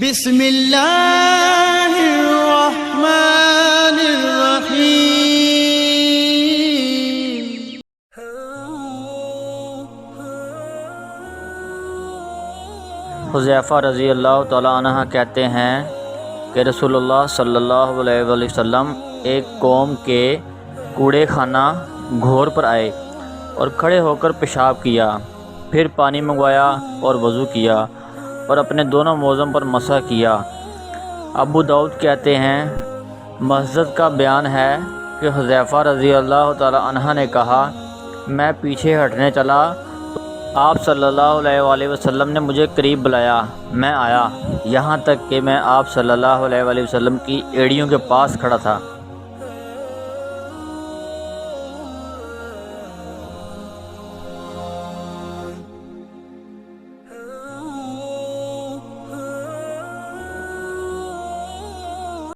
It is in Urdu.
بسم اللہ الرحمن الرحیم۔ حذیفہ رضی اللہ تعالیٰ عنہ کہتے ہیں کہ رسول اللہ صلی اللہ علیہ وسلم ایک قوم کے کوڑے خانہ گھور پر آئے اور کھڑے ہو کر پیشاب کیا، پھر پانی منگوایا اور وضو کیا اور اپنے دونوں موزم پر مسح کیا۔ ابو داؤد کہتے ہیں مسجد کا بیان ہے کہ حذیفہ رضی اللہ تعالیٰ عنہ نے کہا، میں پیچھے ہٹنے چلا تو آپ صلی اللہ علیہ وآلہ وسلم نے مجھے قریب بلایا، میں آیا، یہاں تک کہ میں آپ صلی اللہ علیہ وآلہ وسلم کی ایڑیوں کے پاس کھڑا تھا۔